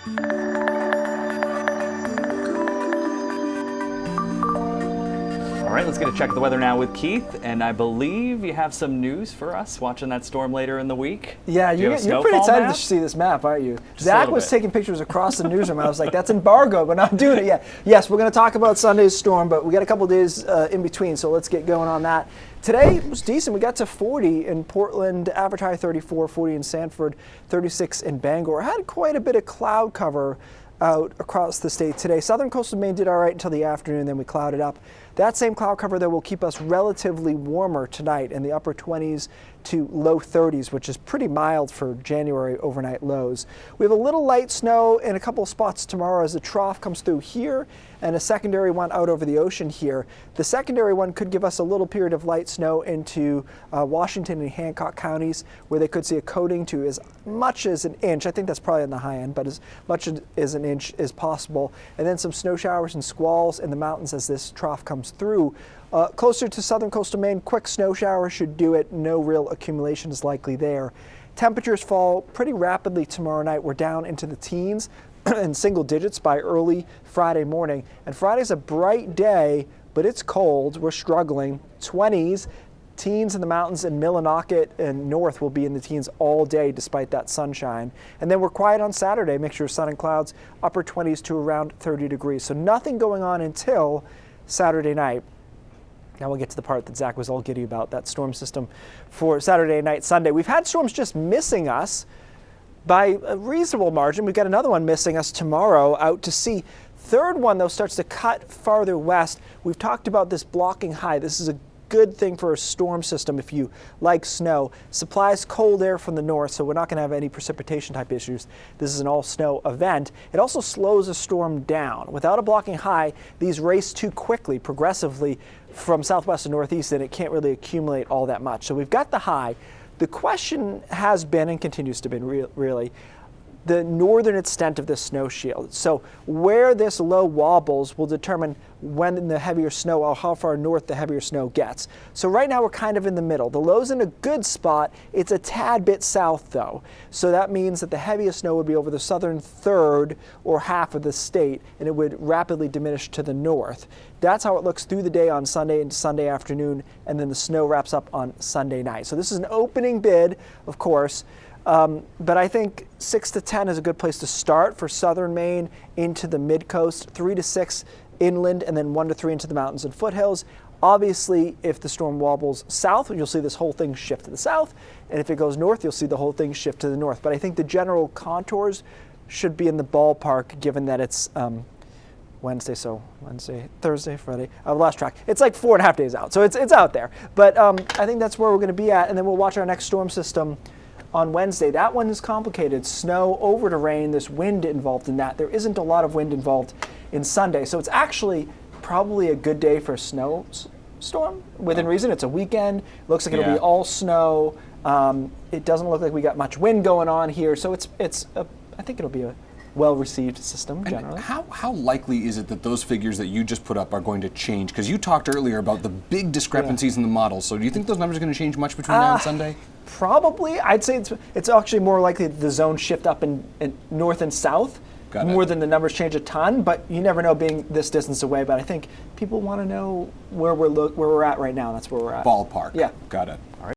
All right, let's get a check of the weather now with Keith, and I believe you have some news for us watching that storm later in the week. Yeah, you're pretty excited to see this map, aren't you? Zach was taking pictures across the newsroom. I was like, that's embargo, but not doing it yet. Yes, we're going to talk about Sunday's storm, but we got a couple days in between, so let's get going on that. Today was decent. We got to 40 in Portland, average high 34, 40 in Sanford, 36 in Bangor. Had quite a bit of cloud cover out across the state today. Southern coastal Maine did all right until the afternoon, then we clouded up. That same cloud cover, though, will keep us relatively warmer tonight in the upper 20s to low 30s, which is pretty mild for January overnight lows. We have a little light snow in a couple of spots tomorrow as the trough comes through here and a secondary one out over the ocean here. The secondary one could give us a little period of light snow into Washington and Hancock counties, where they could see a coating to as much as an inch. I think that's probably on the high end, but as much as an inch is possible. And then some snow showers and squalls in the mountains as this trough comes through. Closer to southern coastal Maine, quick snow shower should do it. No real accumulation is likely there. Temperatures fall pretty rapidly tomorrow night. We're down into the teens and single digits by early Friday morning. And Friday's a bright day, but it's cold. We're struggling. 20s, teens in the mountains and Millinocket and north will be in the teens all day despite that sunshine. And then we're quiet on Saturday, mixture of sun and clouds, upper 20s to around 30 degrees. So nothing going on until Saturday night. Now we'll get to the part that Zach was all giddy about, that storm system for Saturday night, Sunday. We've had storms just missing us by a reasonable margin. We've got another one missing us tomorrow out to sea. Third one, though, starts to cut farther west. We've talked about this blocking high. This is a good thing for a storm system if you like snow. Supplies cold air from the north, so we're not going to have any precipitation type issues. This is an all snow event. It also slows a storm down. Without a blocking high, these race too quickly, progressively from southwest to northeast, and it can't really accumulate all that much. So we've got the high. The question has been and continues to be really the northern extent of this snow shield. So where this low wobbles will determine when the heavier snow or how far north the heavier snow gets. So right now we're kind of in the middle. The low's in a good spot. It's a tad bit south though. So that means that the heaviest snow would be over the southern third or half of the state, and it would rapidly diminish to the north. That's how it looks through the day on Sunday into Sunday afternoon, and then the snow wraps up on Sunday night. So this is an opening bid, of course. But I think 6 to 10 is a good place to start for southern Maine into the mid-coast, 3 to 6 inland, and then 1 to 3 into the mountains and foothills. Obviously, if the storm wobbles south, you'll see this whole thing shift to the south, and if it goes north, you'll see the whole thing shift to the north. But I think the general contours should be in the ballpark, given that it's Wednesday, Thursday, Friday. I've lost track. It's like 4.5 days out, so it's out there. But I think that's where we're going to be at, and then we'll watch our next storm system on Wednesday. That one is complicated. Snow over to rain, there's wind involved in that. There isn't a lot of wind involved in Sunday. So it's actually probably a good day for a snowstorm within reason. It's a weekend. Looks like it'll be all snow. It doesn't look like we got much wind going on here. So I think it'll be a well-received system generally. And how likely is it that those figures that you just put up are going to change? Because you talked earlier about the big discrepancies in the models. So do you think those numbers are going to change much between now and Sunday? Probably. I'd say it's actually more likely that the zones shift up in north and south more than the numbers change a ton. But you never know being this distance away. But I think people want to know where we're at right now. That's where we're at. Ballpark. Yeah. Got it.